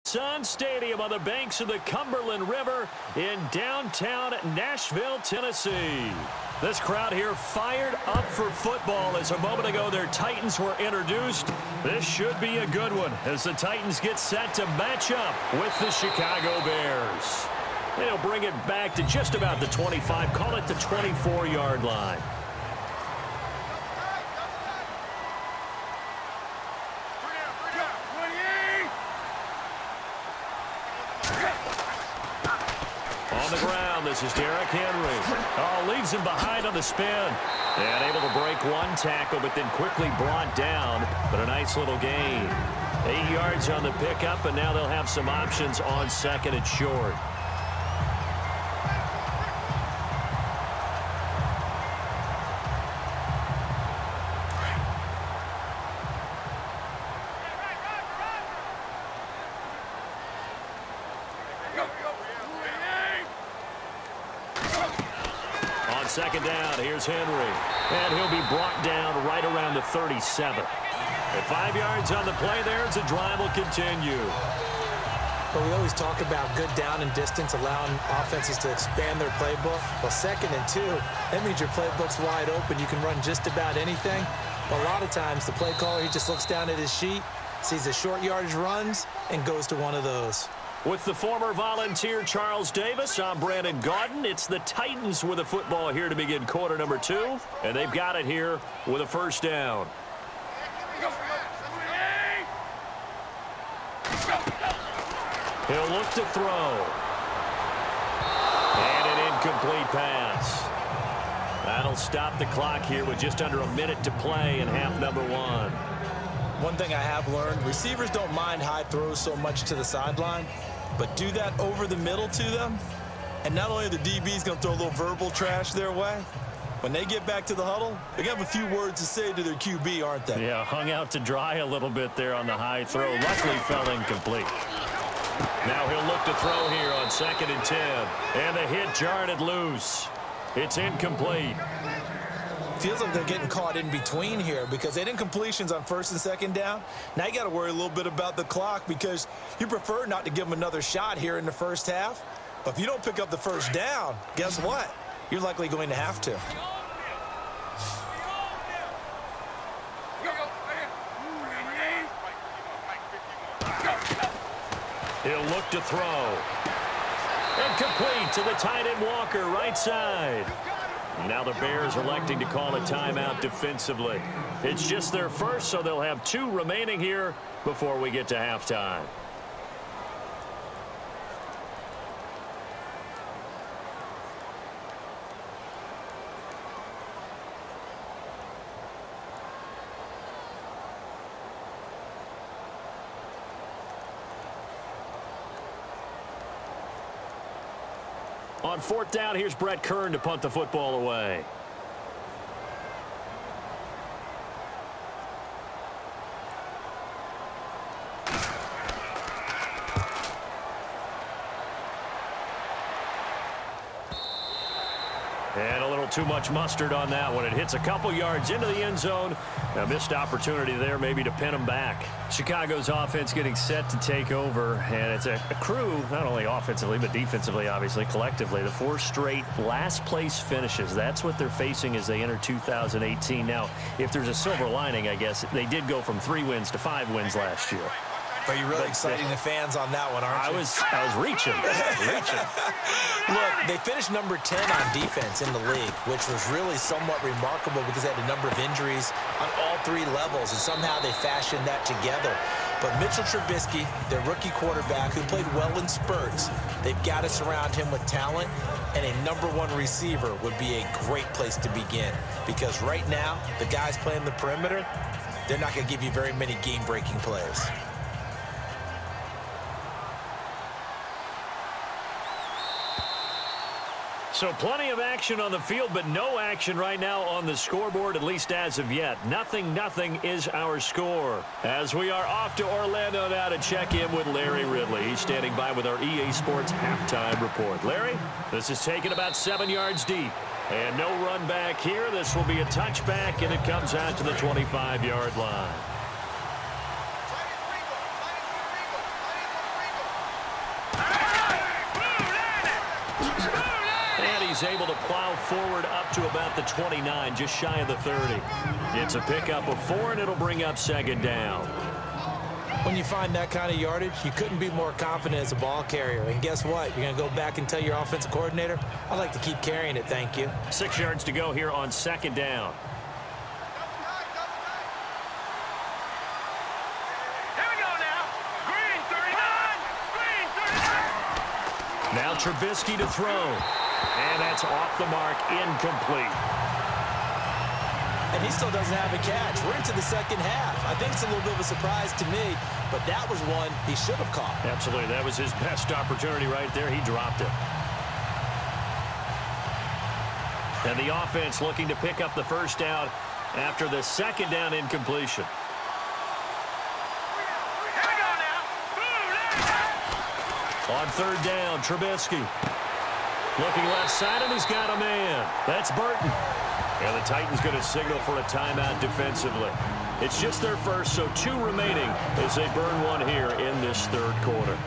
Sun Stadium on the banks of the Cumberland River in downtown Nashville, Tennessee. This crowd here fired up for football as a moment ago their Titans were introduced. This should be a good one as the Titans get set to match up with the Chicago Bears. They'll bring it back to just about the 25, call it the 24-yard line. On the ground, this is Derrick Henry. Oh, leaves him behind on the spin. And able to break one tackle, but then quickly brought down. But a nice little gain. 8 yards on the pickup, and now they'll have some options on second and short. Second down, here's Henry. And he'll be brought down right around the 37. At 5 yards on the play there, as the drive will continue. But we always talk about good down and distance, allowing offenses to expand their playbook. Well, 2nd and 2, that means your playbook's wide open. You can run just about anything. But a lot of times, the play caller, he just looks down at his sheet, sees the short yardage runs, and goes to one of those. With the former Volunteer Charles Davis, I'm Brandon Gaudin. It's the Titans with the football here to begin quarter number 2. And they've got it here with a first down. He'll look to throw. And an incomplete pass. That'll stop the clock here with just under a minute to play in half number 1. One thing I have learned, receivers don't mind high throws so much to the sideline, but do that over the middle to them, and not only are the DBs going to throw a little verbal trash their way, when they get back to the huddle, they have a few words to say to their QB, aren't they? Yeah, hung out to dry a little bit there on the high throw. Luckily fell incomplete. Now he'll look to throw here on 2nd and 10, and the hit jarred it loose. It's incomplete. Feels like they're getting caught in between here because they didn't completions on 1st and 2nd down. Now you got to worry a little bit about the clock because you prefer not to give them another shot here in the first half. But if you don't pick up the first down, guess what? You're likely going to have to. He'll look to throw. And complete to the tight end Walker, right side. Now the Bears electing to call a timeout defensively. It's just their first, so they'll have 2 remaining here before we get to halftime. On 4th down, here's Brett Kern to punt the football away. And a little too much mustard on that one. It hits a couple yards into the end zone. A missed opportunity there maybe to pin them back. Chicago's offense getting set to take over. And it's a crew, not only offensively, but defensively, obviously, collectively. The 4 straight last place finishes. That's what they're facing as they enter 2018. Now, if there's a silver lining, I guess, they did go from 3 wins to 5 wins last year. Are you really exciting the fans on that one, aren't you? I was reaching. Look, they finished number 10 on defense in the league, which was really somewhat remarkable because they had a number of injuries on all 3 levels, and somehow they fashioned that together. But Mitchell Trubisky, their rookie quarterback, who played well in spurts, they've got to surround him with talent, and a number 1 receiver would be a great place to begin. Because right now, the guys playing the perimeter, they're not going to give you very many game-breaking plays. So plenty of action on the field, but no action right now on the scoreboard, at least as of yet. 0-0 is our score. As we are off to Orlando now to check in with Larry Ridley. He's standing by with our EA Sports halftime report. Larry, this is taken about 7 yards deep. And no run back here. This will be a touchback, and it comes out to the 25-yard line. is able to plow forward up to about the 29, just shy of the 30. It's a pickup of 4, and it'll bring up second down. When you find that kind of yardage, you couldn't be more confident as a ball carrier. And guess what? You're going to go back and tell your offensive coordinator, I'd like to keep carrying it, thank you. 6 yards to go here on second down. Now Trubisky to throw. And that's off the mark, incomplete. And he still doesn't have a catch. We're into the second half. I think it's a little bit of a surprise to me, but that was one he should have caught. Absolutely. That was his best opportunity right there. He dropped it. And the offense looking to pick up the first down after the second down incompletion. On third down, Trubisky. Looking left side, and he's got a man. That's Burton. And the Titans going to signal for a timeout defensively. It's just their first, so 2 remaining as they burn one here in this third quarter.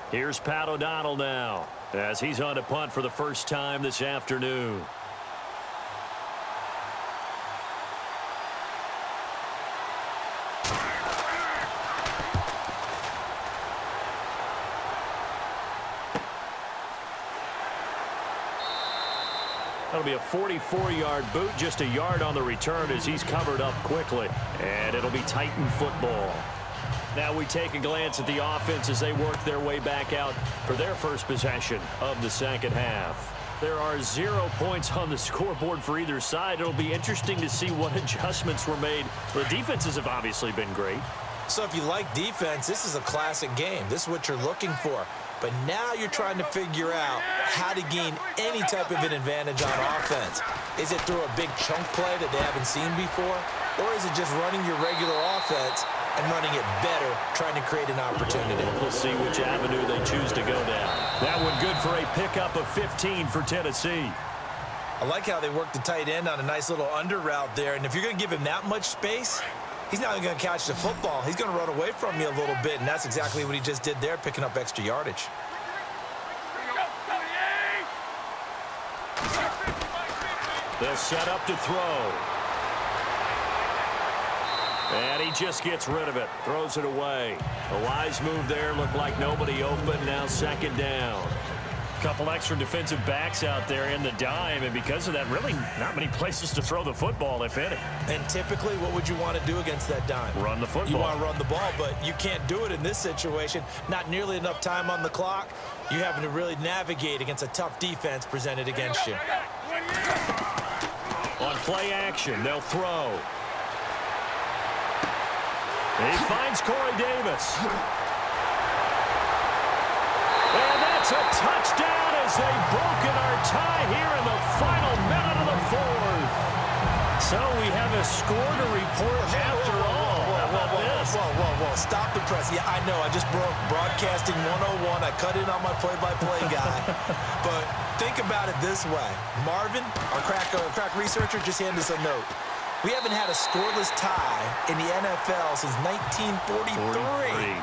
Here's Pat O'Donnell now as he's on to punt for the first time this afternoon. That'll be a 44-yard boot, just a yard on the return as he's covered up quickly. And it'll be Titan football. Now we take a glance at the offense as they work their way back out for their first possession of the second half. There are 0 points on the scoreboard for either side. It'll be interesting to see what adjustments were made. The defenses have obviously been great. So if you like defense, this is a classic game. This is what you're looking for. But now you're trying to figure out how to gain any type of an advantage on offense. Is it through a big chunk play that they haven't seen before? Or is it just running your regular offense and running it better, trying to create an opportunity? We'll see which avenue they choose to go down. That one good for a pickup of 15 for Tennessee. I like how they worked the tight end on a nice little under route there. And if you're going to give him that much space, he's not going to catch the football. He's going to run away from you a little bit, and that's exactly what he just did there, picking up extra yardage. They'll set up to throw. And he just gets rid of it, throws it away. A wise move there, looked like nobody open, now second down. Couple extra defensive backs out there in the dime, and because of that, really not many places to throw the football, if any. And typically, what would you want to do against that dime? Run the football. You want to run the ball, but you can't do it in this situation. Not nearly enough time on the clock. You're having to really navigate against a tough defense presented against you. On play action, they'll throw. He finds Corey Davis. And that's a touchdown as they've broken our tie here in the final minute of the fourth. So we have a score to report after all. How about this? Whoa. Stop the press. Yeah, I know. I just broke broadcasting 101. I cut in on my play-by-play guy. But think about it this way. Marvin, our crack researcher, just handed us a note. We haven't had a scoreless tie in the NFL since 1943.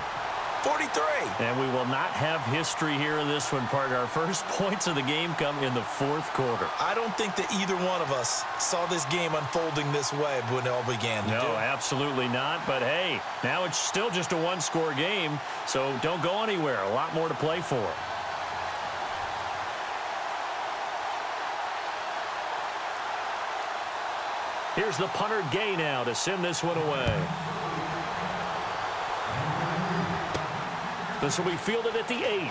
43. And we will not have history here in this one, partner. Our first points of the game come in the fourth quarter. I don't think that either one of us saw this game unfolding this way when it all began. No, absolutely not. But, hey, now it's still just a one-score game, so don't go anywhere. A lot more to play for. Here's the punter Gay now to send this one away. This will be fielded at the 8.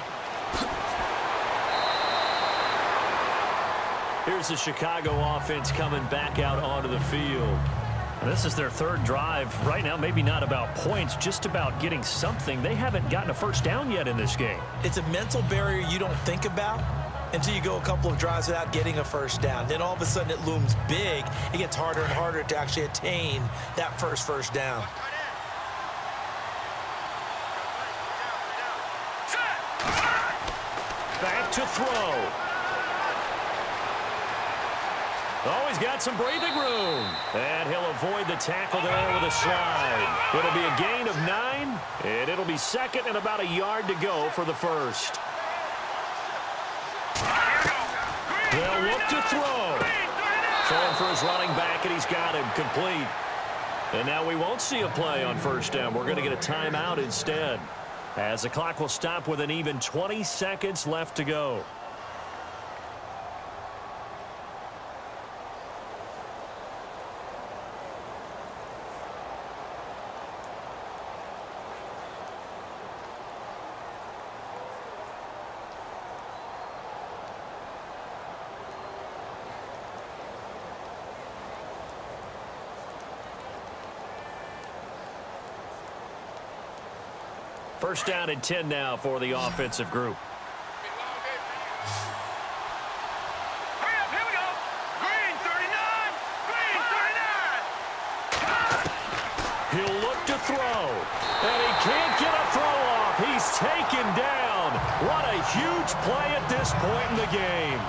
Here's the Chicago offense coming back out onto the field. And this is their third drive. Right now, maybe not about points, just about getting something. They haven't gotten a first down yet in this game. It's a mental barrier you don't think about until you go a couple of drives without getting a first down. Then all of a sudden it looms big. It gets harder and harder to actually attain that first down. Back to throw. Oh, he's got some breathing room. And he'll avoid the tackle there with a slide. It'll be a gain of 9, and it'll be second and about a yard to go for the first. They'll look to throw. Throwing for his running back, and he's got him complete. And now we won't see a play on first down. We're going to get a timeout instead, as the clock will stop with an even 20 seconds left to go. First down and 10 now for the offensive group. Here we go. Green 39. Green 39. He'll look to throw. And he can't get a throw off. He's taken down. What a huge play at this point in the game.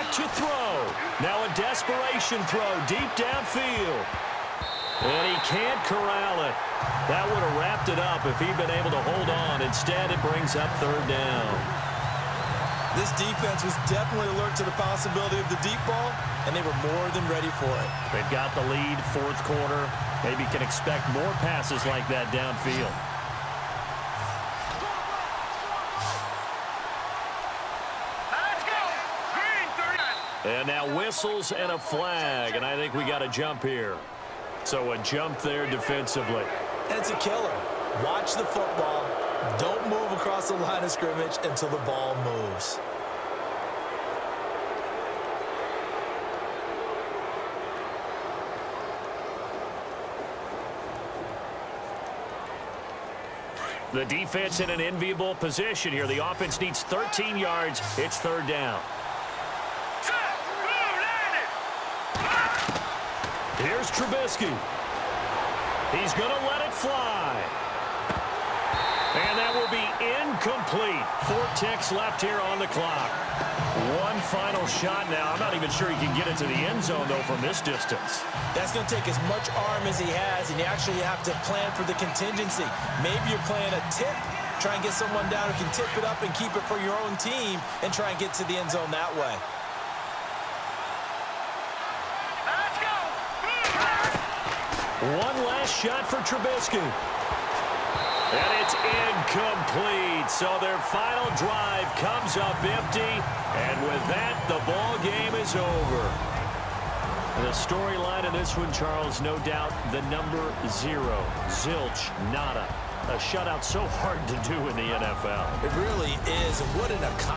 To throw. Now a desperation throw deep downfield. And he can't corral it. That would have wrapped it up if he'd been able to hold on. Instead, it brings up third down. This defense was definitely alert to the possibility of the deep ball, and they were more than ready for it. They've got the lead, fourth quarter. Maybe can expect more passes like that downfield. And now whistles and a flag, and I think we got a jump here. So a jump there defensively. And it's a killer. Watch the football. Don't move across the line of scrimmage until the ball moves. The defense in an enviable position here. The offense needs 13 yards. It's third down. Here's Trubisky. He's going to let it fly. And that will be incomplete. 4 ticks left here on the clock. One final shot now. I'm not even sure he can get it to the end zone, though, from this distance. That's going to take as much arm as he has, and you actually have to plan for the contingency. Maybe you're playing a tip, try and get someone down who can tip it up and keep it for your own team and try and get to the end zone that way. One last shot for Trubisky. And it's incomplete. So their final drive comes up empty. And with that, the ball game is over. The storyline in this one, Charles, no doubt the number 0. Zilch, nada. A shutout so hard to do in the NFL. It really is. What an accomplishment.